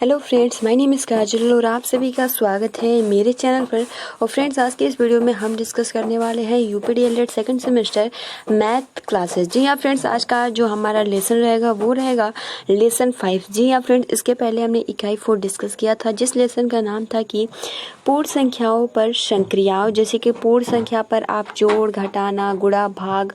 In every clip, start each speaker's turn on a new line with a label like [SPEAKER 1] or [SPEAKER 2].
[SPEAKER 1] Hello friends, my name is Kajal और आप सभी का स्वागत है मेरे चैनल पर। और फ्रेंड्स, आज के इस वीडियो में हम डिस्कस करने वाले हैं यूपीडीएलएड सेकंड सेमेस्टर मैथ क्लासेस। जी हाँ फ्रेंड्स, आज का जो हमारा लेसन रहेगा वो रहेगा लेसन 5। जी हाँ फ्रेंड्स, इसके पहले हमने इकाई 4 डिस्कस किया था जिस लेसन का नाम था कि पूर्ण संख्याओं पर संक्रियाओं। जैसे कि पूर्ण संख्या पर आप जोड़, घटाना, गुणा, भाग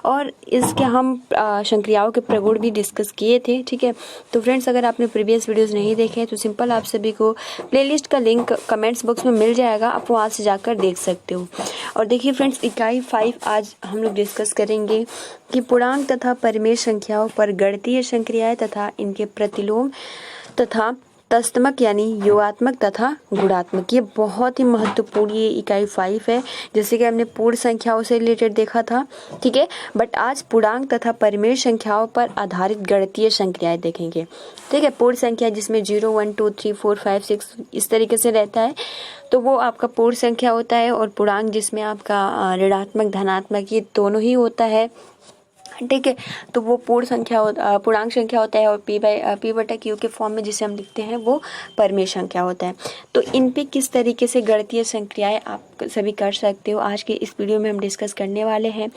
[SPEAKER 1] और इसके हम संक्रियाओं के प्रगुण भी डिस्कस किए थे। ठीक है, तो फ्रेंड्स अगर आपने प्रीवियस वीडियोस नहीं देखे हैं तो सिंपल आप सभी को प्लेलिस्ट का लिंक कमेंट्स बॉक्स में मिल जाएगा, आप वहाँ से जाकर देख सकते हो। और देखिए फ्रेंड्स, इकाई 5 आज हम लोग डिस्कस करेंगे कि पूर्णांक तथा परिमेय संख्याओं पर गणितीय संक्रियाएं तथा इनके प्रतिलोम तथा तस्तमक यानी योगात्मक तथा गुणात्मक। ये बहुत ही महत्वपूर्ण ये इकाई 5 है। जैसे कि हमने पूर्ण संख्याओं से रिलेटेड देखा था, ठीक है, बट आज पूर्णांक तथा परिमेय संख्याओं पर आधारित गणितीय संक्रियाएं देखेंगे। ठीक है, पूर्ण संख्या जिसमें 0 1 2 3 4 5 6 इस तरीके से रहता है तो वो आपका पूर्ण संख्या होता है। और पूर्णांक जिसमें आपका ऋणात्मक, धनात्मक ये दोनों ही होता है। ठीक है, तो वो पूर्णांक संख्या होता है। और पी बटा क्यू के फॉर्म में जिसे हम लिखते हैं वो परिमेय संख्या होता है। तो इन पे किस तरीके से गणितीय संक्रियाएं आप सभी कर सकते हो आज के इस वीडियो में हम डिस्कस करने वाले हैं।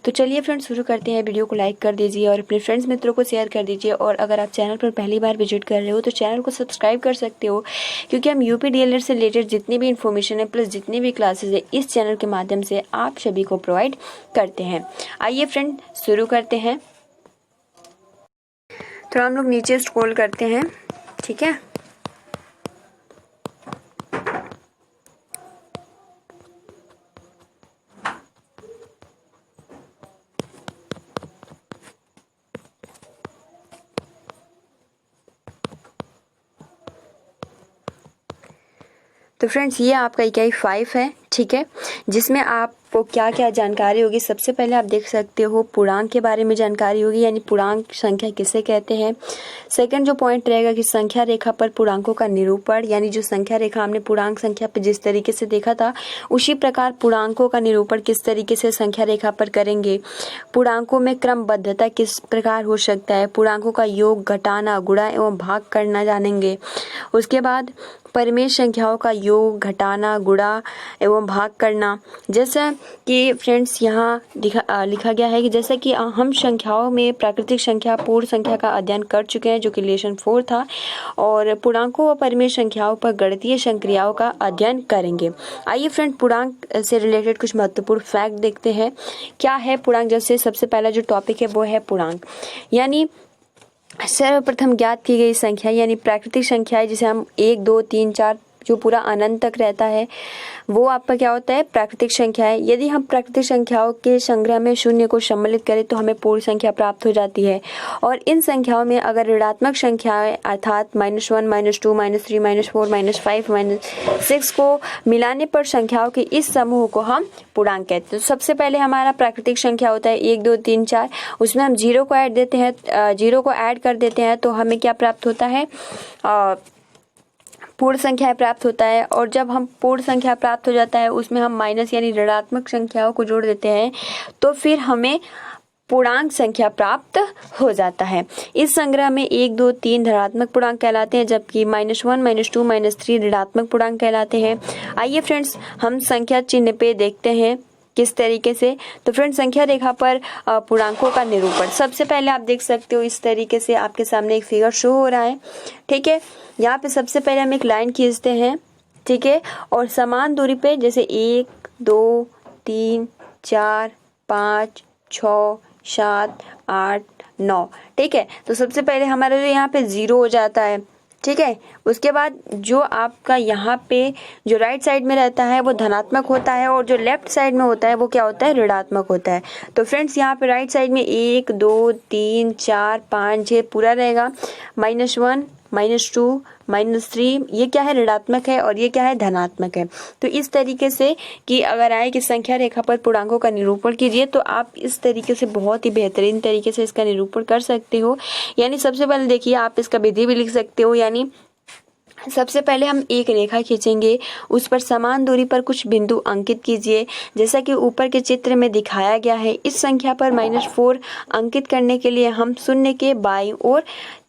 [SPEAKER 1] तो चलिए फ्रेंड्स शुरू करते हैं। वीडियो को लाइक कर दीजिए और अपने फ्रेंड्स मित्रों को शेयर कर दीजिए। और अगर आप चैनल पर पहली बार विजिट कर रहे हो तो चैनल को सब्सक्राइब कर सकते हो, क्योंकि हम यूपीडीएलएड से रिलेटेड जितनी भी इन्फॉर्मेशन है प्लस जितनी भी क्लासेज है इस चैनल के माध्यम से आप सभी को प्रोवाइड करते हैं। आइए फ्रेंड शुरू करते हैं। तो हम लोग नीचे स्क्रॉल करते हैं। ठीक है, तो फ्रेंड्स ये आपका इकाई 5 है। ठीक है, जिसमें आपको क्या क्या जानकारी होगी। सबसे पहले आप देख सकते हो पूर्णांक के बारे में जानकारी होगी, यानी पूर्णांक संख्या किसे कहते हैं। सेकंड जो पॉइंट रहेगा कि संख्या रेखा पर पूर्णांकों का निरूपण, यानी जो संख्या रेखा हमने पूर्णांक संख्या पर जिस तरीके से देखा था उसी प्रकार पूर्णांकों का निरूपण किस तरीके से संख्या रेखा पर करेंगे। पूर्णांकों में क्रमबद्धता किस प्रकार हो सकता है। पूर्णांकों का योग, घटाना, गुणा एवं भाग करना जानेंगे। उसके बाद परिमेय संख्याओं का योग, घटाना, गुणा एवं भाग करना। जैसा कि फ्रेंड्स यहाँ लिखा गया है कि जैसा कि हम संख्याओं में प्राकृतिक संख्या, पूर्ण संख्या का अध्ययन कर चुके हैं जो कि लेसन 4 था, और पूर्णांकों व परिमेय संख्याओं पर गणितीय संक्रियाओं का अध्ययन करेंगे। आइए फ्रेंड पूर्णांक से रिलेटेड कुछ महत्वपूर्ण फैक्ट देखते हैं। क्या है पूर्णांक। जैसे सबसे पहला जो टॉपिक है वो है पूर्णांक, यानी सर्वप्रथम ज्ञात की गई संख्या, यानी प्राकृतिक संख्या है जिसे हम 1 2 3 4 जो पूरा अनंत तक रहता है वो आपका क्या होता है, प्राकृतिक संख्या है। यदि हम प्राकृतिक संख्याओं के संग्रह में शून्य को सम्मिलित करें तो हमें पूर्ण संख्या प्राप्त हो जाती है। और इन संख्याओं में अगर ऋणात्मक संख्याएं अर्थात -1 -2 -3 -4 -5 -6 को मिलाने पर संख्याओं के इस समूह को हम पूर्णांक कहते हैं। तो सबसे पहले हमारा प्राकृतिक संख्या होता है 1 2 3 4, उसमें हम 0 को ऐड देते हैं, 0 को ऐड कर देते हैं तो हमें क्या प्राप्त होता है, पूर्ण संख्या प्राप्त होता है। और जब हम पूर्ण संख्या प्राप्त हो जाता है उसमें हम माइनस यानी ऋणात्मक संख्याओं को जोड़ देते हैं तो फिर हमें पूर्णांक संख्या प्राप्त हो जाता है। इस संग्रह में 1 2 3 धनात्मक पूर्णांक कहलाते हैं, जबकि -1 -2 -3 ऋणात्मक पूर्णांक कहलाते हैं। आइए फ्रेंड्स हम संख्या चिन्ह पे देखते हैं किस तरीके से। तो फ्रेंड्स संख्या रेखा पर पूर्णांकों का निरूपण, सबसे पहले आप देख सकते हो इस तरीके से आपके सामने एक फिगर शो हो रहा है। ठीक है, यहाँ पे सबसे पहले हम एक लाइन खींचते हैं। ठीक है, और समान दूरी पे जैसे 1 2 3 4 5 6 7 8 9। ठीक है, तो सबसे पहले हमारा जो यहाँ पे 0 हो जाता है। ठीक है, उसके बाद जो आपका यहाँ पे जो राइट साइड में रहता है वो धनात्मक होता है और जो लेफ्ट साइड में होता है वो क्या होता है, ऋणात्मक होता है। तो फ्रेंड्स यहाँ पे राइट साइड में 1 2 3 4 5 6 पूरा रहेगा। -1 -2 -3 ये क्या है, ऋणात्मक है, और ये क्या है, धनात्मक है। तो इस तरीके से कि अगर आए कि संख्या रेखा पर पूर्णांकों का निरूपण कीजिए तो आप इस तरीके से बहुत ही बेहतरीन तरीके से इसका निरूपण कर सकते हो। यानी सबसे पहले देखिए आप इसका विधि भी लिख सकते हो, यानी सबसे पहले हम एक रेखा खींचेंगे, उस पर समान दूरी पर कुछ बिंदु अंकित कीजिए जैसा कि ऊपर के चित्र में दिखाया गया है। इस संख्या पर -4 अंकित करने के लिए हम शून्य के बाईं ओर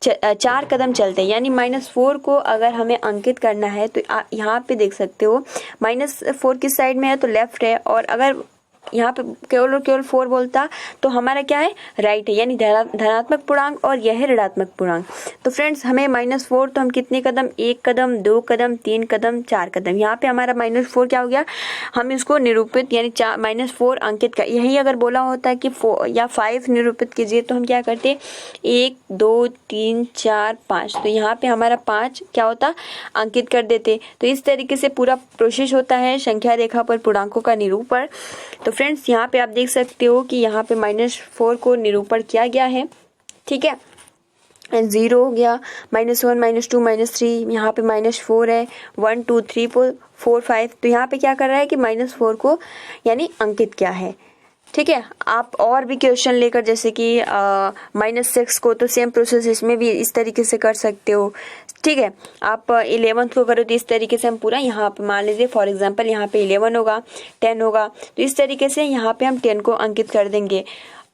[SPEAKER 1] 4 कदम चलते हैं। यानी -4 को अगर हमें अंकित करना है तो यहाँ पे देख सकते हो -4 किस साइड में है, तो लेफ्ट है, और अगर यहाँ पे केवल और केवल 4 बोलता तो हमारा क्या है, राइट है, यानी धनात्मक पूर्णांक और यह है ऋणात्मक पूर्णांक। तो फ्रेंड्स हमें -4 तो हम कितने कदम, 1 कदम, 2 कदम, 3 कदम, 4 कदम, यहाँ पे हमारा -4 क्या हो गया, हम इसको निरूपित यानी -4 अंकित कर, यही अगर बोला होता है कि 4 या 5 निरूपित कीजिए तो हम क्या करते, 1 2 3 4 5, तो यहाँ पे हमारा 5 क्या होता, अंकित कर देते। तो इस तरीके से पूरा प्रोसेस होता है संख्या रेखा पर पूर्णांकों का निरूपण। तो फ्रेंड्स यहाँ पे आप देख सकते हो कि यहाँ पे -4 को निरूपण किया गया है, ठीक है, 0 हो गया, -1 -2 -3, यहाँ पे -4 है, 1 2 3 4 5, तो यहाँ पे क्या कर रहा है कि -4 को यानी अंकित किया है, ठीक है। आप और भी क्वेश्चन लेकर जैसे कि -6 को, तो सेम प्रोसेस इसमें भी इस तरीके से कर सकते हो, ठीक है। आप 11th को करो तो इस तरीके से हम पूरा यहाँ पे मान लीजिए फॉर एग्जांपल यहाँ पे 11 होगा, 10 होगा, तो इस तरीके से यहाँ पे हम 10 को अंकित कर देंगे।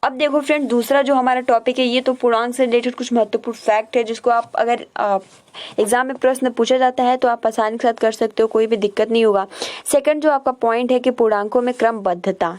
[SPEAKER 1] अब देखो फ्रेंड, दूसरा जो हमारा टॉपिक है ये तो पूर्णांक से रिलेटेड कुछ महत्वपूर्ण फैक्ट है जिसको आप अगर एग्जाम में प्रश्न पूछा जाता है तो आप आसानी के साथ कर सकते हो, कोई भी दिक्कत नहीं होगा। सेकंड जो आपका पॉइंट है कि पूर्णांकों में क्रमबद्धता,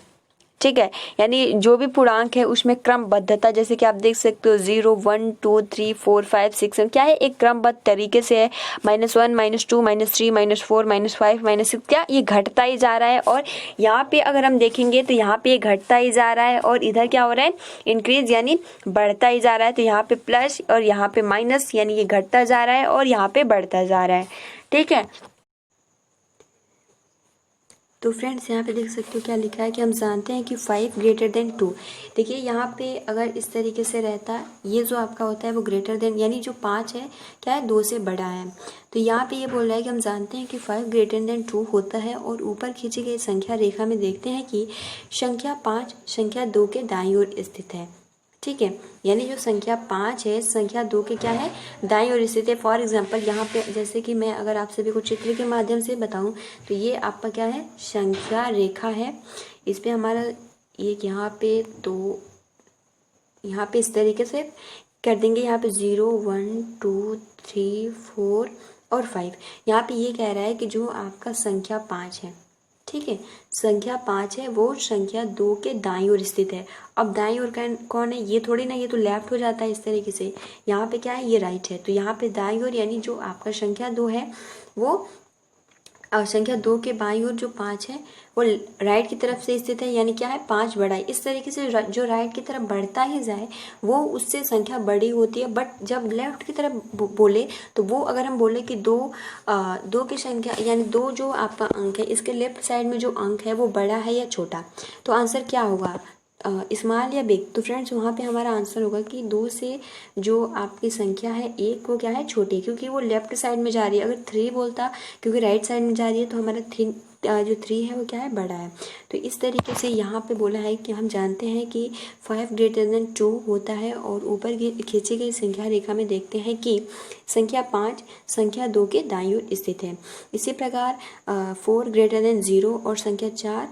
[SPEAKER 1] ठीक है, यानी जो भी पूर्णांक है उसमें क्रमबद्धता, जैसे कि आप देख सकते हो 0 1 2 3 4 5 6 क्या है, एक क्रमबद्ध तरीके से है, -1 -2 -3 -4 -5 -6, क्या ये घटता ही जा रहा है। और यहाँ पे अगर हम देखेंगे तो यहाँ पे घटता ही जा रहा है और इधर क्या हो रहा है, इंक्रीज यानी बढ़ता ही जा रहा है। तो यहाँ पे प्लस और यहाँ पे माइनस, यानी ये घटता जा रहा है और यहाँ पे बढ़ता जा रहा है, ठीक है। तो फ्रेंड्स यहाँ पे देख सकते हो क्या लिखा है कि हम जानते हैं कि 5 ग्रेटर देन 2। देखिए यहाँ पे अगर इस तरीके से रहता है, ये जो आपका होता है वो ग्रेटर देन, यानी जो 5 है क्या है, 2 से बड़ा है। तो यहाँ पे ये बोल रहा है कि हम जानते हैं कि 5 ग्रेटर देन 2 होता है। और ऊपर खींची गई संख्या रेखा में देखते हैं कि संख्या 5 संख्या 2 के दाईं ओर स्थित है, ठीक है, यानी जो संख्या 5 है संख्या 2 के क्या है, दाईं ओर स्थित है। फॉर एग्जांपल यहाँ पे जैसे कि मैं अगर आप सभी को चित्र के माध्यम से बताऊं तो ये आपका क्या है, संख्या रेखा है, इस पे हमारा एक यहाँ पे, तो यहाँ पे इस तरीके से कर देंगे, यहाँ पे 0 1 2 3 4 और 5। यहाँ पे ये कह रहा है कि जो आपका संख्या 5 है, ठीक है, संख्या 5 है वो संख्या 2 के दाईं ओर स्थित है। अब दाईं ओर कौन है, ये थोड़ी ना, ये तो लेफ्ट हो जाता है इस तरीके से, यहाँ पे क्या है, ये राइट है। तो यहाँ पे दाईं ओर यानी जो आपका संख्या 2 है वो संख्या 2 के बाईं ओर जो 5 है वो राइट की तरफ से स्थित है, यानी क्या है, 5 बड़ा है। इस तरीके से जो राइट की तरफ बढ़ता ही जाए वो उससे संख्या बड़ी होती है। बट जब लेफ्ट की तरफ बोले तो वो अगर हम बोले कि 2 की संख्या यानी 2 जो आपका अंक है इसके लेफ्ट साइड में जो अंक है वो बड़ा है या छोटा, तो आंसर क्या होगा, स्मॉल या बिग। तो फ्रेंड्स वहाँ पे हमारा आंसर होगा कि 2 से जो आपकी संख्या है 1 वो क्या है, छोटी, क्योंकि वो लेफ्ट साइड में जा रही है। अगर 3 बोलता क्योंकि राइट साइड में जा रही है तो हमारा जो 3 है वो क्या है, बड़ा है। तो इस तरीके से यहाँ पे बोला है कि हम जानते हैं कि 5 ग्रेटर देन 2 होता है। और ऊपर खींची गई संख्या रेखा में देखते हैं कि संख्या 5 संख्या 2 के दाईं ओर स्थित है। इसी प्रकार 4 ग्रेटर देन 0 और संख्या 4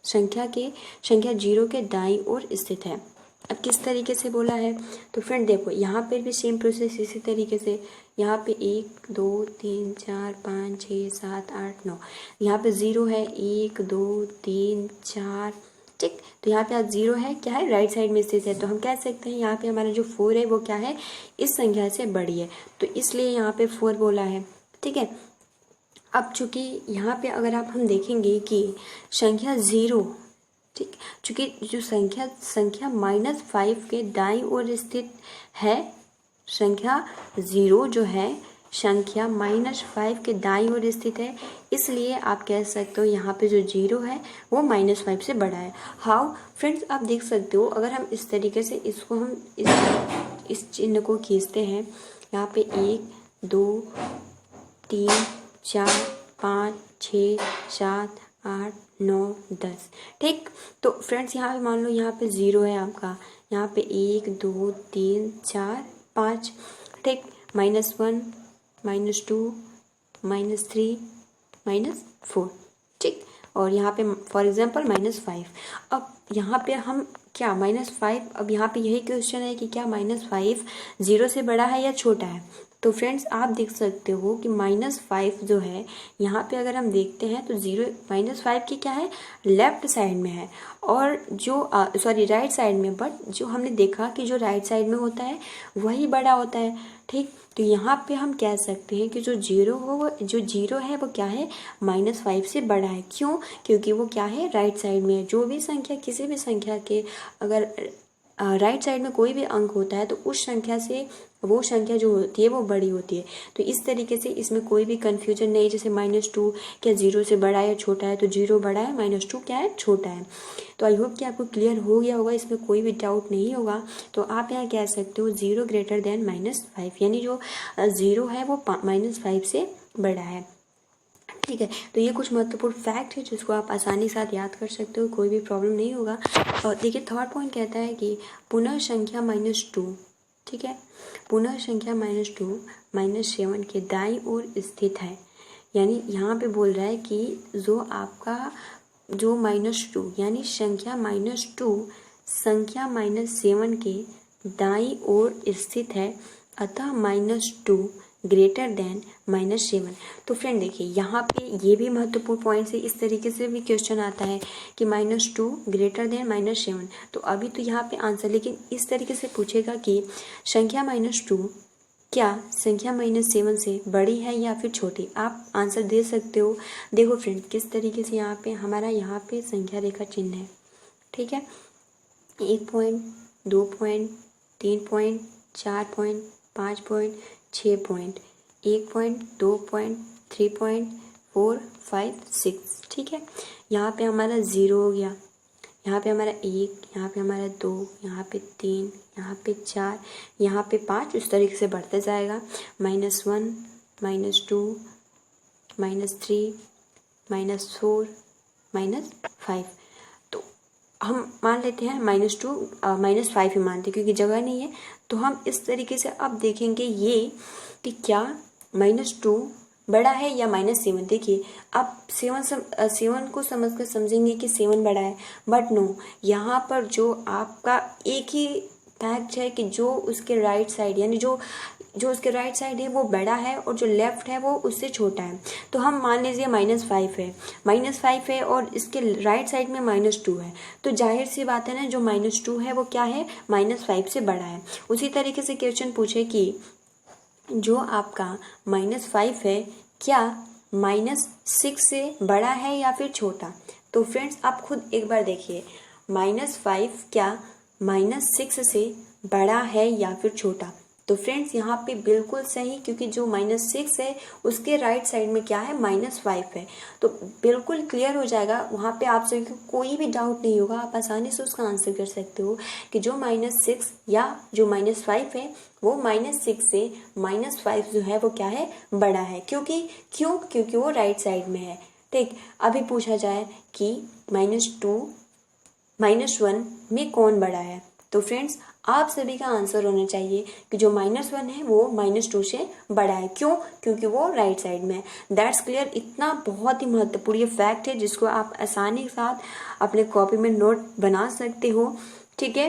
[SPEAKER 1] संख्या 0 के दाईं ओर स्थित है। अब किस तरीके से बोला है, तो फ्रेंड देखो यहाँ पर भी सेम प्रोसेस इसी तरीके से, यहाँ पे 1 2 3 4 5 6 7 8 9, यहाँ पे 0 है, 1 2 3 4, ठीक। तो यहाँ पे 0 है, क्या है, राइट साइड में स्थित है। तो हम कह सकते हैं यहाँ पे हमारा जो 4 है वो क्या है, इस संख्या से बड़ी है, तो इसलिए यहाँ पे 4 बोला है, ठीक है। अब चूंकि यहाँ पे अगर आप हम देखेंगे कि संख्या 0, ठीक, चूंकि जो संख्या -5 के दाईं ओर स्थित है, संख्या 0 जो है संख्या -5 के दाईं ओर स्थित है, इसलिए आप कह सकते हो यहाँ पे जो 0 है वो -5 से बड़ा है। हाउ फ्रेंड्स, आप देख सकते हो अगर हम इस तरीके से इसको हम इस चिन्ह को खींचते हैं, यहाँ पे 1 2 3 4 5 6 7 8 9 10, ठीक। तो फ्रेंड्स यहाँ पे मान लो यहाँ पे 0 है आपका, यहाँ पे 1 2 3 4 5, ठीक, -1 -2 -3 -4, ठीक। और यहाँ पे फॉर एग्जांपल -5। अब यहाँ पे हम क्या -5, अब यहाँ पे यही क्वेश्चन है कि क्या -5 0 से बड़ा है या छोटा है। तो फ्रेंड्स आप देख सकते हो कि -5 जो है यहाँ पे अगर हम देखते हैं तो -5 की क्या है, लेफ्ट साइड में है, और जो सॉरी राइट साइड में, बट जो हमने देखा कि जो राइट साइड में होता है वही बड़ा होता है, ठीक। तो यहाँ पे हम कह सकते हैं कि जो जीरो है वो क्या है, -5 से बड़ा है। क्यों? क्योंकि वो क्या है, राइट साइड में है। जो भी संख्या, किसी भी संख्या के अगर राइट साइड में कोई भी अंक होता है तो उस संख्या से वो संख्या जो होती है वो बड़ी होती है। तो इस तरीके से इसमें कोई भी कंफ्यूजन नहीं, जैसे -2 क्या 0 से बड़ा है या छोटा है, तो 0 बड़ा है, -2 क्या है, छोटा है। तो आई होप कि आपको क्लियर हो गया होगा, इसमें कोई भी डाउट नहीं होगा। तो आप यहाँ कह सकते हो 0 ग्रेटर देन -5, यानी जो 0 है वो -5 से बड़ा है, ठीक है। तो ये कुछ महत्वपूर्ण फैक्ट है जिसको आप आसानी के साथ याद कर सकते हो, कोई भी प्रॉब्लम नहीं होगा। और देखिए थर्ड पॉइंट कहता है कि पुनः संख्या -2, ठीक है, पुनः संख्या -2 -7 के दाईं ओर स्थित है। यानी यहाँ पे बोल रहा है कि जो आपका जो -2 यानी संख्या -2 संख्या -7 के दाईं ओर स्थित है, अतः -2 ग्रेटर देन -7। तो फ्रेंड देखिए यहाँ पे ये भी महत्वपूर्ण पॉइंट है, इस तरीके से भी क्वेश्चन आता है कि -2 ग्रेटर देन -7। तो अभी तो यहाँ पे आंसर, लेकिन इस तरीके से पूछेगा कि संख्या -2 क्या संख्या -7 से बड़ी है या फिर छोटी। आप आंसर दे सकते हो। देखो फ्रेंड किस तरीके से यहाँ पे हमारा यहाँ पे संख्या रेखा चिन्ह है, ठीक है। 1 point, 2 point, 3 point, 4 point, 5 point, 6 point, 1 point, 2 point, 3 point, 4, 5, 6, ठीक है। यहाँ पे हमारा 0 हो गया, यहाँ पे हमारा 1, यहाँ पे हमारा 2, यहाँ पे 3, यहाँ पे 4, यहाँ पे 5, उस तरीके से बढ़ते जाएगा। -1, -2, -3, -4, -5। तो हम मान लेते हैं -2 -5 ही मानते हैं क्योंकि जगह नहीं है। तो हम इस तरीके से अब देखेंगे ये कि क्या -2 बड़ा है या -7। देखिए आप 7 को समझकर समझेंगे कि 7 बड़ा है, बट नो, यहाँ पर जो आपका एक ही फैक्ट है कि जो उसके राइट साइड यानी जो उसके राइट साइड है वो बड़ा है और जो लेफ्ट है वो उससे छोटा है। तो हम मान लीजिए -5 है और इसके राइट साइड में -2 है, तो जाहिर सी बात है ना, जो -2 है वो क्या है, -5 से बड़ा है। उसी तरीके से क्वेश्चन पूछे कि जो आपका -5 है क्या -6 से बड़ा है या फिर छोटा। तो फ्रेंड्स आप खुद एक बार देखिए, -5 क्या -6 से बड़ा है या फिर छोटा। तो फ्रेंड्स यहाँ पे बिल्कुल सही, क्योंकि जो -6 है उसके राइट साइड में क्या है, -5 है। तो बिल्कुल क्लियर हो जाएगा, वहाँ पे आप सभी को कोई भी डाउट नहीं होगा, आप आसानी से उसका आंसर कर सकते हो कि जो -6 या जो -5 है वो -6 से -5 जो है वो क्या है, बड़ा है। क्योंकि वो राइट साइड में है, ठीक। अभी पूछा जाए कि -2 -1 में कौन बड़ा है, तो फ्रेंड्स आप सभी का आंसर होना चाहिए कि जो -1 है वो -2 से बड़ा है। क्योंकि वो राइट साइड में है। That's clear. इतना बहुत ही महत्वपूर्ण ये फैक्ट है जिसको आप आसानी के साथ अपने कॉपी में नोट बना सकते हो, ठीक है।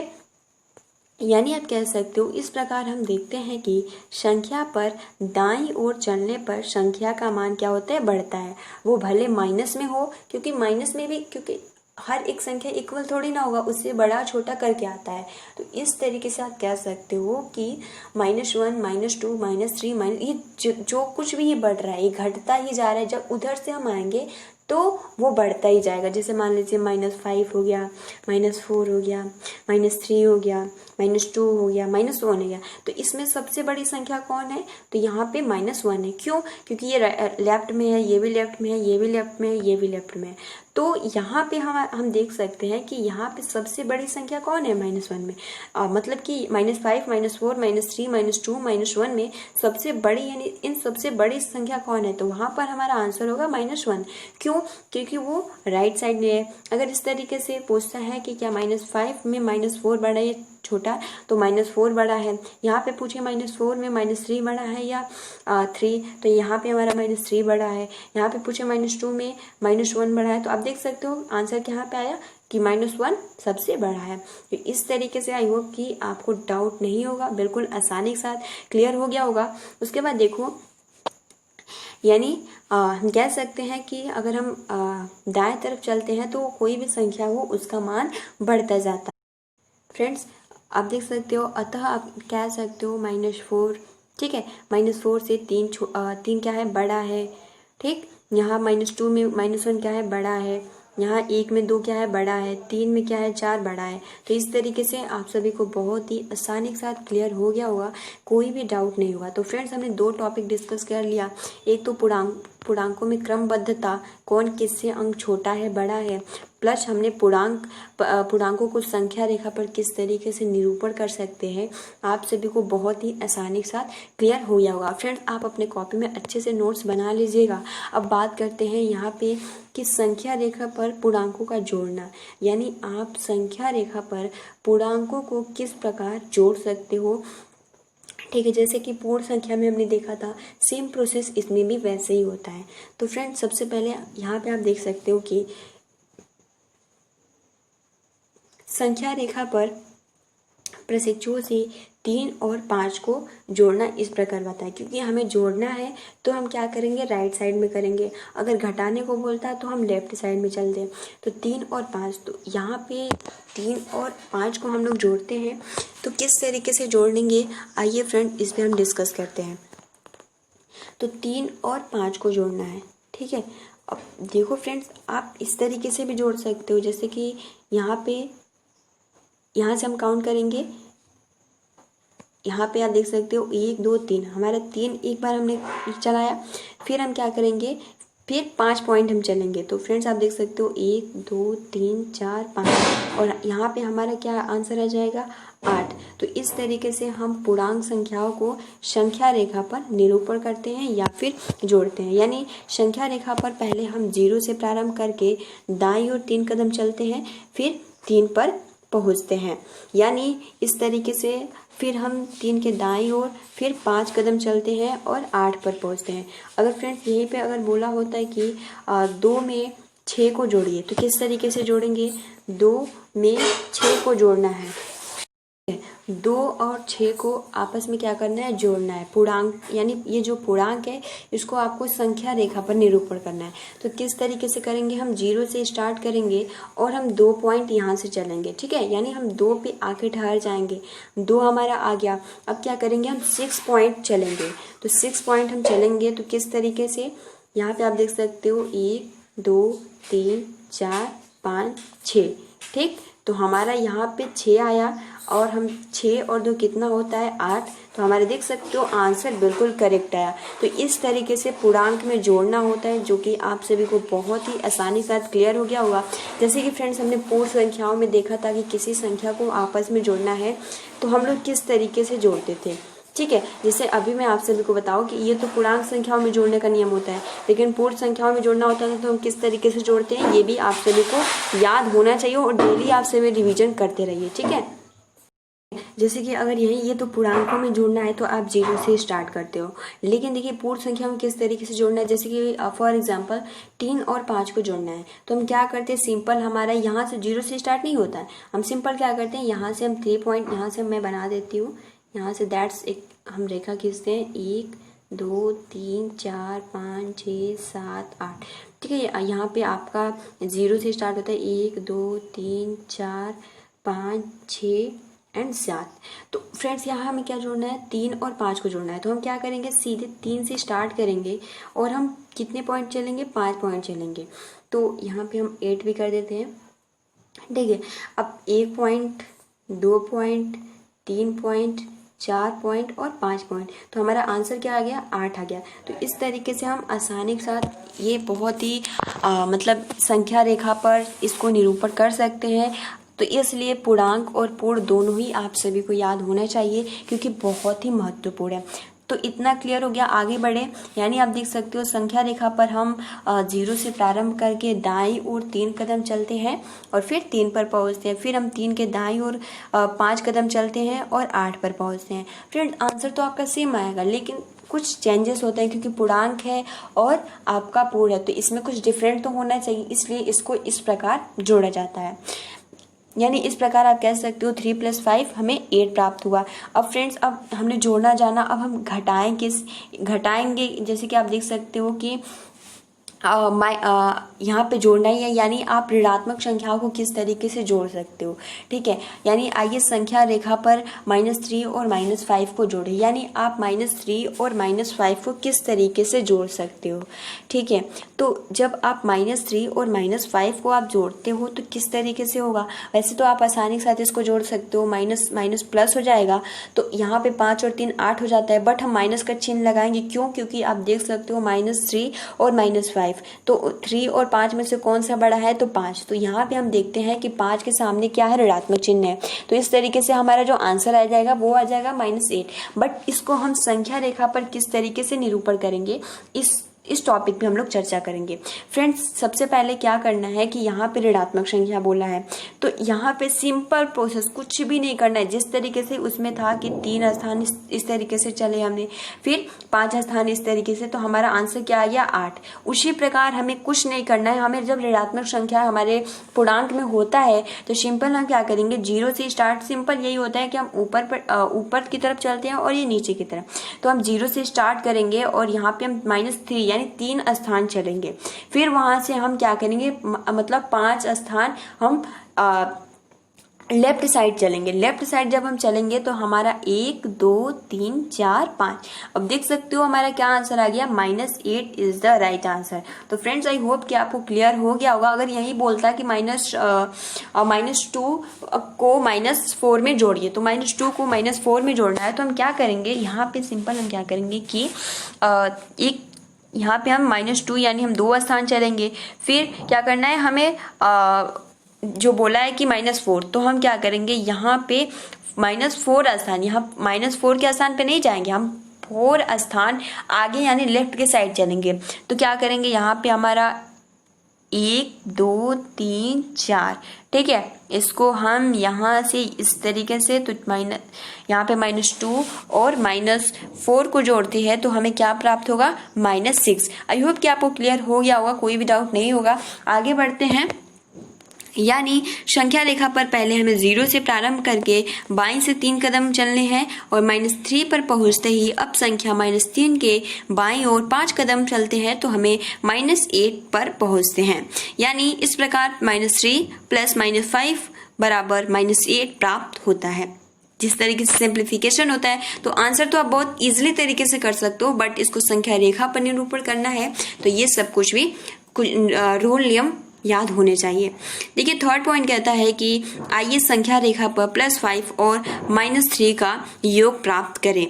[SPEAKER 1] यानी आप कह सकते हो, इस प्रकार हम देखते हैं कि संख्या पर दाईं ओर चलने पर संख्या का मान क्या होता है, बढ़ता है। वो भले माइनस में हो, क्योंकि माइनस में भी क्योंकि हर एक संख्या इक्वल थोड़ी ना होगा, उससे बड़ा छोटा करके आता है। तो इस तरीके से आप कह सकते हो कि -1 -2 -3 ये जो कुछ भी ये बढ़ रहा है ये घटता ही जा रहा है। जब उधर से हम आएंगे तो वो बढ़ता ही जाएगा। जैसे मान लीजिए -5 हो गया, -4 हो गया, -3 हो गया, -2 हो गया, -1 हो गया। तो इसमें सबसे बड़ी संख्या कौन है, तो यहाँ पे -1 है। क्यों? क्योंकि ये लेफ्ट में है, ये भी लेफ्ट में है, ये भी लेफ्ट में है, ये भी लेफ्ट में है। तो यहाँ पे हम देख सकते हैं कि यहाँ पे सबसे बड़ी संख्या कौन है, -1 में। मतलब कि -5 -4 -3 -2 -1 में सबसे बड़ी यानी इन सबसे बड़ी संख्या कौन है, तो वहां पर हमारा आंसर होगा -1। क्यों? क्योंकि वो राइट साइड में है। अगर इस तरीके से पूछता है कि क्या -5 में -4 बड़ा है छोटा, तो -4 बड़ा है। यहाँ पे पूछे -4 में -3 बड़ा है या 3, तो यहाँ पे हमारा -3 बड़ा है। यहाँ पे पूछे -2 में -1 बड़ा है, तो आप देख सकते हो आंसर यहाँ पे आया कि -1 सबसे बड़ा है। तो इस तरीके से आई होप कि आपको डाउट नहीं होगा, बिल्कुल आसानी के साथ क्लियर हो गया होगा। उसके बाद देखो, यानी हम कह सकते हैं कि अगर हम दाएं तरफ चलते हैं तो कोई भी संख्या हो उसका मान बढ़ता जाता है। फ्रेंड्स आप देख सकते हो, अतः आप कह सकते हो -4, ठीक है, -4 से 3 क्या है, बड़ा है। ठीक, यहाँ -2 में -1 क्या है, बड़ा है। यहाँ 1 में 2 क्या है, बड़ा है। 3 में क्या है, 4 बड़ा है। तो इस तरीके से आप सभी को बहुत ही आसानी के साथ क्लियर हो गया होगा, कोई भी डाउट नहीं होगा। तो फ्रेंड्स हमने 2 टॉपिक डिस्कस कर लिया। एक तो पूर्णांकों में क्रमबद्धता, कौन किससे अंक छोटा है बड़ा है, प्लस हमने पूर्णांकों को संख्या रेखा पर किस तरीके से निरूपण कर सकते हैं, आप सभी को बहुत ही आसानी के साथ क्लियर हो गया होगा। फ्रेंड्स आप अपने कॉपी में अच्छे से नोट्स बना लीजिएगा। अब बात करते हैं यहाँ पे कि संख्या रेखा पर पूर्णांकों का जोड़ना, यानी आप संख्या रेखा पर पूर्णांकों को किस प्रकार जोड़ सकते हो। ठीक है, जैसे कि पूर्ण संख्या में हमने देखा था, सेम प्रोसेस इसमें भी वैसे ही होता है। तो फ्रेंड्स सबसे पहले यहाँ पे आप देख सकते हो कि संख्या रेखा पर प्रशिक्षुओं से 3 और 5 को जोड़ना इस प्रकार बताए, क्योंकि हमें जोड़ना है तो हम क्या करेंगे, राइट साइड में करेंगे। अगर घटाने को बोलता है तो हम लेफ्ट साइड में चलते हैं। तो 3 और 5, तो यहाँ पे 3 और 5 को हम लोग जोड़ते हैं। तो किस तरीके से जोड़ेंगे, आइए फ्रेंड इस पर हम डिस्कस करते हैं। तो 3 और 5 को जोड़ना है, ठीक है। अब देखो फ्रेंड्स, आप इस तरीके से भी जोड़ सकते हो, जैसे कि यहाँ से हम काउंट करेंगे। यहाँ पे आप देख सकते हो 1 2 3, हमारा 3 एक बार हमने चलाया, फिर हम क्या करेंगे, फिर 5 पॉइंट हम चलेंगे। तो फ्रेंड्स आप देख सकते हो 1 2 3 4 5, और यहाँ पे हमारा क्या आंसर आ जाएगा, 8। तो इस तरीके से हम पूर्णांक संख्याओं को संख्या रेखा पर निरूपण करते हैं या फिर जोड़ते हैं। यानी संख्या रेखा पर पहले हम 0 से प्रारंभ करके दाईं ओर 3 कदम चलते हैं, फिर 3 पर पहुंचते हैं। यानी इस तरीके से फिर हम 3 के दाईं ओर फिर 5 कदम चलते हैं और 8 पर पहुंचते हैं। अगर फ्रेंड्स यहीं पे अगर बोला होता है कि 2 में 6 को जोड़िए, तो किस तरीके से जोड़ेंगे, 2 में 6 को जोड़ना है। 2 और 6 को आपस में क्या करना है, जोड़ना है। पूर्णांक, यानी ये जो पूर्णांक है इसको आपको संख्या रेखा पर निरूपण करना है। तो किस तरीके से करेंगे, हम 0 से स्टार्ट करेंगे और हम 2 पॉइंट यहाँ से चलेंगे, ठीक है। यानी हम 2 पे आके ठहर जाएंगे, 2 हमारा आ गया। अब क्या करेंगे, हम 6 पॉइंट चलेंगे। तो 6 पॉइंट हम चलेंगे तो किस तरीके से, यहाँ पे आप देख सकते हो 1 2 3 4 5 6, ठीक। तो हमारा यहाँ पे 6 आया और हम 6 और 2 कितना होता है, 8। तो हमारे देख सकते हो आंसर बिल्कुल करेक्ट आया। तो इस तरीके से पूर्णांक में जोड़ना होता है, जो कि आप सभी को बहुत ही आसानी के साथ क्लियर हो गया होगा। जैसे कि फ्रेंड्स हमने पूर्ण संख्याओं में देखा था कि किसी संख्या को आपस में जोड़ना है तो हम लोग किस तरीके से जोड़ते थे, ठीक है। जैसे अभी मैं आप सभी को बताऊं कि ये तो पूर्णांक संख्याओं में जोड़ने का नियम होता है, लेकिन पूर्ण संख्याओं में जोड़ना होता है तो हम किस तरीके से जोड़ते हैं, ये भी आप सभी को याद होना चाहिए और डेली आप सभी रिवीजन करते रहिए, ठीक है। जैसे कि अगर ये तो पूर्णांकों में जोड़ना है तो आप 0 से स्टार्ट करते हो, लेकिन देखिए पूर्ण संख्या में किस तरीके से जोड़ना है। जैसे कि फॉर एग्जांपल 3 और 5 को जोड़ना है तो हम क्या करते हैं, सिंपल हमारा यहाँ से 0 से स्टार्ट नहीं होता है। हम सिंपल क्या करते हैं, यहाँ से हम 3 पॉइंट यहाँ से मैं बना देती हूँ, यहाँ से दैट्स एक हम रेखा खींचते हैं, 1 2 3 4 5 6 7 8, ठीक है। यहाँ पे आपका 0 से स्टार्ट होता है, 1 2 3 4 5 6 एंड 7। तो फ्रेंड्स यहाँ हमें क्या जोड़ना है, 3 और 5 को जोड़ना है। तो हम क्या करेंगे, सीधे 3 से स्टार्ट करेंगे और हम कितने पॉइंट चलेंगे, 5 पॉइंट चलेंगे। तो यहाँ पे हम 8 भी कर देते हैं, ठीक है। अब 1 पॉइंट 2 पॉइंट 3 पॉइंट 4 पॉइंट और 5 पॉइंट, तो हमारा आंसर क्या आ गया, 8 आ गया। तो इस तरीके से हम आसानी के साथ ये बहुत ही मतलब संख्या रेखा पर इसको निरूपण कर सकते हैं। तो इसलिए पूर्णांक और पूर्ण दोनों ही आप सभी को याद होना चाहिए, क्योंकि बहुत ही महत्वपूर्ण है। तो इतना क्लियर हो गया। आगे बढ़े, यानी आप देख सकते हो संख्या रेखा पर हम 0 से प्रारंभ करके दाईं ओर 3 कदम चलते हैं और फिर 3 पर पहुंचते हैं। फिर हम 3 के दाईं ओर 5 कदम चलते हैं और 8 पर पहुंचते हैं। फ्रेंड्स आंसर तो आपका सेम आएगा, लेकिन कुछ चेंजेस होते हैं क्योंकि पूर्णांक है और आपका पूर्ण है, तो इसमें कुछ डिफरेंट तो होना चाहिए, इसलिए इसको इस प्रकार जोड़ा जाता है। यानी इस प्रकार आप कह सकते हो 3 + 5 हमें 8 प्राप्त हुआ। अब फ्रेंड्स, अब हमने जोड़ना जाना, अब हम घटाएंगे। जैसे कि आप देख सकते हो कि यहाँ पे जोड़ना ही है, यानी आप ऋणात्मक संख्याओं को किस तरीके से जोड़ सकते हो। ठीक है, यानी आइए संख्या रेखा पर -3 और -5 को जोड़े, यानी आप -3 और -5 को किस तरीके से जोड़ सकते हो। ठीक है, तो जब आप -3 और -5 को आप जोड़ते हो तो किस तरीके से होगा। वैसे तो आप आसानी के साथ इसको जोड़ सकते हो, माइनस माइनस प्लस हो जाएगा, तो यहाँ पे 5 और 3 8 हो जाता है, बट हम माइनस का चिन्ह लगाएंगे। क्यों? क्योंकि आप देख सकते हो -3 और -5, तो 3 और 5 में से कौन सा बड़ा है, तो 5। तो यहाँ पे हम देखते हैं कि 5 के सामने क्या है, ऋणात्मक चिन्ह है, तो इस तरीके से हमारा जो आंसर आ जाएगा वो आ जाएगा -8। बट इसको हम संख्या रेखा पर किस तरीके से निरूपण करेंगे, इस टॉपिक पे हम लोग चर्चा करेंगे। फ्रेंड्स, सबसे पहले क्या करना है कि यहाँ पे ऋणात्मक संख्या बोला है, तो यहाँ पे सिंपल प्रोसेस, कुछ भी नहीं करना है। जिस तरीके से उसमें था कि 3 स्थान इस तरीके से चले हमने, फिर 5 स्थान इस तरीके से, तो हमारा आंसर क्या आ गया 8। उसी प्रकार हमें कुछ नहीं करना है। हमें जब ऋणात्मक संख्या हमारे पूर्णांक में होता है तो सिंपल हम क्या करेंगे, 0 से स्टार्ट। सिंपल यही होता है कि हम ऊपर की तरफ चलते हैं और ये नीचे की तरफ, तो हम 0 से स्टार्ट करेंगे और यहाँ पे हम -3 यानी 3 स्थान चलेंगे। फिर वहां से हम क्या करेंगे, मतलब 5 स्थान हम लेफ्ट साइड चलेंगे। लेफ्ट साइड जब हम चलेंगे तो हमारा 1 2 3 4 5, अब देख सकते हो हमारा क्या आंसर आ गया, -8 इज द राइट आंसर। तो फ्रेंड्स, आई होप कि आपको क्लियर हो गया होगा। अगर यही बोलता कि -2 को -4 में जोड़िए, तो -2 को -4 में जोड़ना है, तो हम क्या करेंगे, यहाँ पे सिंपल हम क्या करेंगे कि यहाँ पे हम -2 यानी हम 2 स्थान चलेंगे। फिर क्या करना है हमें, जो बोला है कि -4, तो हम क्या करेंगे, यहाँ पे -4 स्थान, यहाँ -4 के स्थान पे नहीं जाएंगे, हम 4 स्थान आगे यानी लेफ्ट के साइड चलेंगे। तो क्या करेंगे, यहाँ पे हमारा 1 2 3 4, ठीक है, इसको हम यहाँ से इस तरीके से, तो यहाँ पे -2 और -4 को जोड़ते हैं तो हमें क्या प्राप्त होगा, -6। आई होप कि आपको क्लियर हो गया होगा, कोई भी डाउट नहीं होगा। आगे बढ़ते हैं, यानी संख्या रेखा पर पहले हमें 0 से प्रारंभ करके बाईं से 3 कदम चलने हैं और -3 पर पहुंचते ही अब संख्या -3 के बाईं ओर 5 कदम चलते हैं तो हमें -8 पर पहुंचते हैं। यानी इस प्रकार -3 + -5 बराबर -8 प्राप्त होता है। जिस तरीके से सिंप्लीफिकेशन होता है, तो आंसर तो आप बहुत इजीली तरीके से कर सकते हो, बट इसको संख्या रेखा पर निरूपण करना है तो ये सब कुछ भी रूल नियम याद होने चाहिए। देखिए, थर्ड पॉइंट कहता है कि आइए संख्या रेखा पर +5 और -3 का योग प्राप्त करें।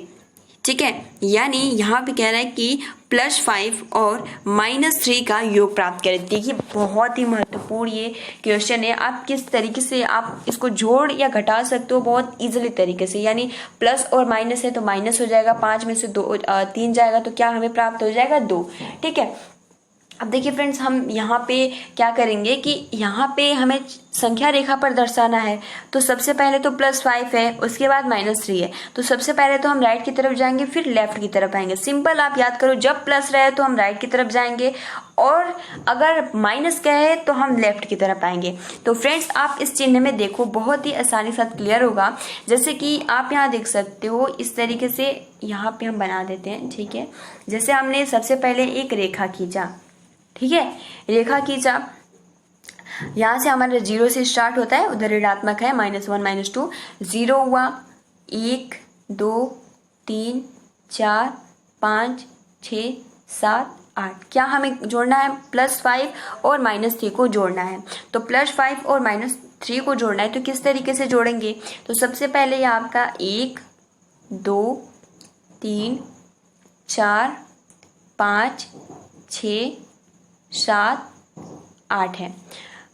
[SPEAKER 1] ठीक है, यानी यहाँ पे कह रहा है कि +5 और -3 का योग प्राप्त करें। देखिए, बहुत ही महत्वपूर्ण ये क्वेश्चन है। आप किस तरीके से आप इसको जोड़ या घटा सकते हो, बहुत इजीली तरीके से। यानी प्लस और माइनस है तो माइनस हो जाएगा, 5 में से 3 जाएगा तो क्या हमें प्राप्त हो जाएगा, 2। ठीक है, अब देखिए फ्रेंड्स, हम यहाँ पे क्या करेंगे कि यहाँ पे हमें संख्या रेखा पर दर्शाना है, तो सबसे पहले तो +5 है, उसके बाद -3 है, तो सबसे पहले तो हम राइट की तरफ जाएंगे, फिर लेफ्ट की तरफ आएंगे। सिंपल आप याद करो, जब प्लस रहे तो हम राइट की तरफ जाएंगे और अगर माइनस कहे तो हम लेफ्ट की तरफ आएंगे। तो फ्रेंड्स, आप इस चिन्ह में देखो, बहुत ही आसानी के साथ क्लियर होगा। जैसे कि आप यहाँ देख सकते हो, इस तरीके से यहाँ पे हम बना देते हैं। ठीक है, जैसे हमने सबसे पहले एक रेखा खींचा, ठीक है, रेखा खींचा, यहाँ से हमारा 0 से स्टार्ट होता है, उधर ऋणात्मक है, -1 -2, 0 हुआ, 1 2 3 4 5 6 7 8। क्या हमें जोड़ना है, +5 और -3 को जोड़ना है। तो +5 और -3 को जोड़ना है, तो किस तरीके से जोड़ेंगे, तो सबसे पहले ये आपका 1 2 3 4 5 6 7 8 है।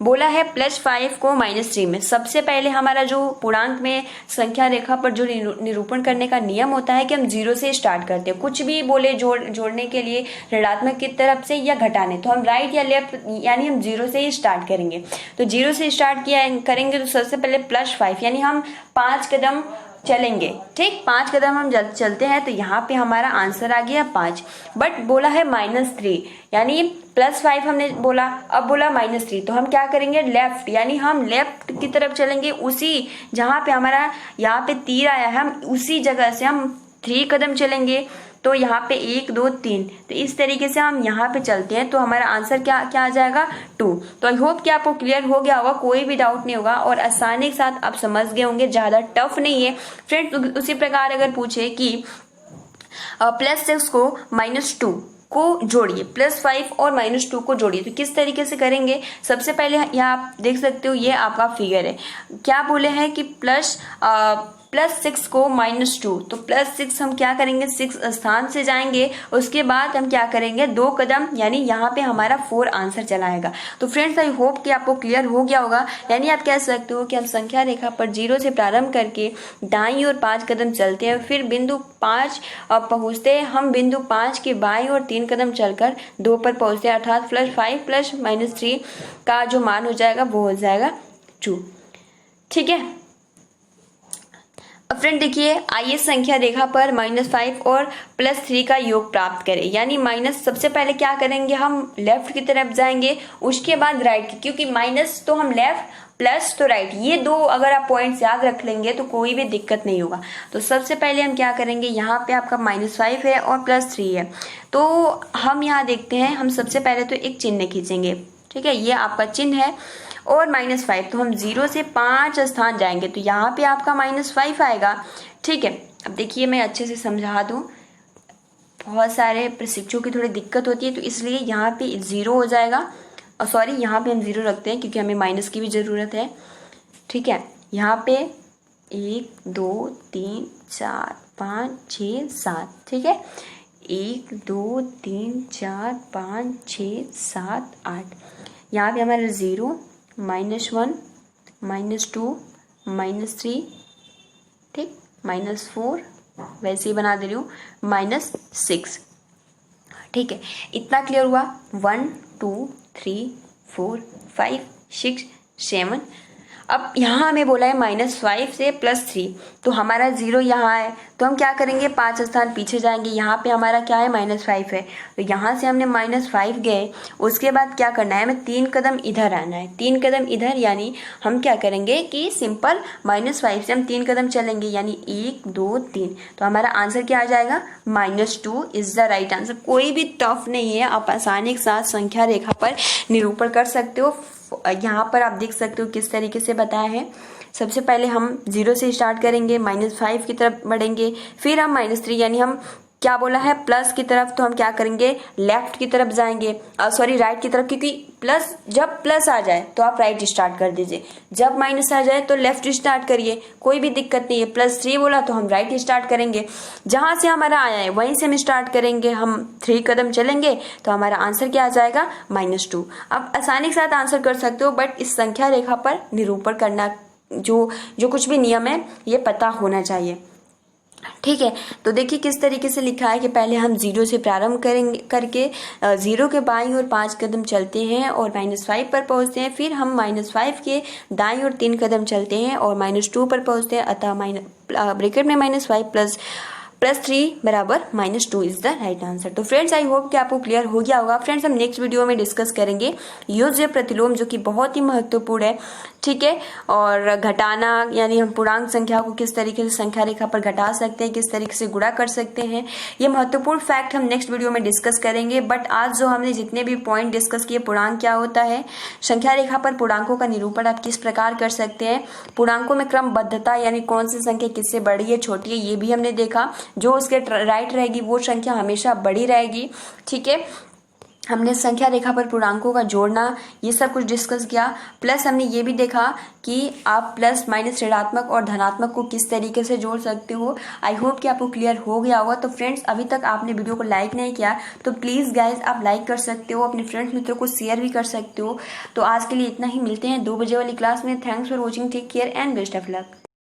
[SPEAKER 1] बोला है +5 को -3 में। सबसे पहले हमारा जो पूर्णांक में संख्या रेखा पर जो निरूपण करने का नियम होता है कि हम 0 से स्टार्ट करते हैं। कुछ भी बोले जोड़ने के लिए ऋणात्मक की तरफ से या घटाने, तो हम राइट या लेफ्ट यानी हम 0 से ही स्टार्ट करेंगे। तो 0 से स्टार्ट करेंगे तो सबसे पहले +5 यानी हम 5 कदम चलेंगे। ठीक, 5 कदम हम चलते हैं तो यहाँ पे हमारा आंसर आ गया 5। बट बोला है -3 यानी +5 हमने बोला, अब बोला -3, तो हम क्या करेंगे लेफ्ट, यानी हम लेफ्ट की तरफ चलेंगे। उसी जहाँ पे हमारा यहाँ पे तीर आया है, हम उसी जगह से हम 3 कदम चलेंगे। तो यहाँ पे 1 2 3, तो इस तरीके से हम यहाँ पे चलते हैं तो हमारा आंसर क्या आ जाएगा 2। तो आई होप कि आपको क्लियर हो गया होगा, कोई भी डाउट नहीं होगा और आसानी के साथ आप समझ गए होंगे, ज्यादा टफ नहीं है फ्रेंड्स। उसी प्रकार अगर पूछे कि +6 को -2 को जोड़िए, +5 और -2 को जोड़िए, तो किस तरीके से करेंगे। सबसे पहले यहाँ आप देख सकते हो, ये आपका फिगर है। क्या बोले हैं कि +6 को -2, तो +6 हम क्या करेंगे 6 स्थान से जाएंगे, उसके बाद हम क्या करेंगे 2 कदम, यानी यहाँ पे हमारा 4 आंसर चलाएगा। तो फ्रेंड्स आई होप कि आपको क्लियर हो गया होगा। यानी आप कह सकते हो कि हम संख्या रेखा पर 0 से प्रारंभ करके दाईं ओर 5 कदम चलते हैं, फिर बिंदु 5 पहुंचते हैं। हम बिंदु 5 के बाईं ओर 3 कदम चलकर 2 पर पहुंचते हैं, अर्थात +5 + -3 का जो मान हो जाएगा वो हो जाएगा 2। ठीक है, अब फ्रेंड देखिए, आइए संख्या रेखा पर -5 और +3 का योग प्राप्त करें। यानी माइनस, सबसे पहले क्या करेंगे हम लेफ्ट की तरफ जाएंगे, उसके बाद राइट की, क्योंकि माइनस तो हम लेफ्ट, प्लस तो राइट, ये 2 अगर आप पॉइंट्स याद रख लेंगे तो कोई भी दिक्कत नहीं होगा। तो सबसे पहले हम क्या करेंगे, यहाँ पे आपका -5 है और +3 है, तो हम यहाँ देखते हैं, हम सबसे पहले तो एक चिन्ह खींचेंगे। ठीक है, ये आपका चिन्ह है और -5, तो हम 0 से 5 स्थान जाएंगे तो यहाँ पे आपका -5 आएगा। ठीक है, अब देखिए मैं अच्छे से समझा दूँ, बहुत सारे प्रशिक्षुओं की थोड़ी दिक्कत होती है तो इसलिए यहाँ पे 0 हो जाएगा, और सॉरी यहाँ पे हम 0 रखते हैं क्योंकि हमें माइनस की भी ज़रूरत है। ठीक है, यहाँ पे 1 2 3 4 5 6 7, ठीक है, 1 2 3 4 5 6 7 8, यहाँ पे हमारा 0 -1 -2 -3, ठीक, -4, वैसे ही बना दे रही हूँ, -6। ठीक है, इतना क्लियर हुआ। 1 2 3 4 5 6 7। अब यहाँ हमें बोला है -5 से +3, तो हमारा 0 यहाँ है, तो हम क्या करेंगे 5 स्थान पीछे जाएंगे। यहाँ पे हमारा क्या है -5 है, तो यहाँ से हमने -5 गए, उसके बाद क्या करना है, हमें 3 कदम इधर आना है, 3 कदम इधर, यानी हम क्या करेंगे कि सिंपल -5 से हम 3 कदम चलेंगे, यानी 1 2 3, तो हमारा आंसर क्या आ जाएगा -2 इज द राइट आंसर। कोई भी टफ नहीं है, आप आसानी के साथ संख्या रेखा पर निरूपण कर सकते हो। यहाँ पर आप देख सकते हो किस तरीके से बताया है। सबसे पहले हम 0 से स्टार्ट करेंगे, -5 की तरफ बढ़ेंगे, फिर हम -3 यानी हम क्या बोला है प्लस की तरफ, तो हम क्या करेंगे लेफ्ट की तरफ जाएंगे, सॉरी राइट की तरफ, क्योंकि प्लस, जब प्लस आ जाए तो आप राइट स्टार्ट कर दीजिए, जब माइनस आ जाए तो लेफ्ट स्टार्ट करिए, कोई भी दिक्कत नहीं है। +3 बोला तो हम राइट स्टार्ट करेंगे, जहां से हमारा आया है वहीं से हम स्टार्ट करेंगे, हम 3 कदम चलेंगे तो हमारा आंसर क्या आ जाएगा -2। अब आसानी के साथ आंसर कर सकते हो, बट इस संख्या रेखा पर निरूपण करना जो कुछ भी नियम है ये पता होना चाहिए। ठीक है, तो देखिए किस तरीके से लिखा है कि पहले हम 0 से प्रारंभ करके 0 के बाईं ओर 5 कदम चलते हैं और -5 पर पहुंचते हैं, फिर हम -5 के दाईं ओर 3 कदम चलते हैं और -2 पर पहुंचते हैं, अतः ब्रैकेट में -5 +3 बराबर -2 इज द राइट आंसर। तो फ्रेंड्स आई होप कि आपको क्लियर हो गया होगा। फ्रेंड्स हम नेक्स्ट वीडियो में डिस्कस करेंगे योज्य प्रतिलोम, जो कि बहुत ही महत्वपूर्ण है। ठीक है, और घटाना, यानी हम पूर्णांक संख्या को किस तरीके से संख्या रेखा पर घटा सकते हैं, किस तरीके से गुणा कर सकते हैं, ये महत्वपूर्ण फैक्ट हम नेक्स्ट वीडियो में डिस्कस करेंगे। बट आज जो हमने जितने भी पॉइंट डिस्कस किए, पूर्णांक क्या होता है, संख्या रेखा पर पूर्णांकों का निरूपण आप किस प्रकार कर सकते हैं, पूर्णांकों में क्रमबद्धता यानी कौन सी संख्या किससे बड़ी है छोटी है, ये भी हमने देखा। जो उसके राइट रहेगी वो संख्या हमेशा बड़ी रहेगी। ठीक है, हमने संख्या रेखा पर पूर्णांकों का जोड़ना ये सब कुछ डिस्कस किया। प्लस हमने ये भी देखा कि आप प्लस माइनस ऋणात्मक और धनात्मक को किस तरीके से जोड़ सकते हो। आई होप कि आपको क्लियर हो गया होगा। तो फ्रेंड्स, अभी तक आपने वीडियो को लाइक नहीं किया तो प्लीज़ गाइज आप लाइक कर सकते हो, अपने फ्रेंड्स मित्रों को शेयर भी कर सकते हो। तो आज के लिए इतना ही, मिलते हैं 2 बजे वाली क्लास में। Thanks for watching, take care and best of luck.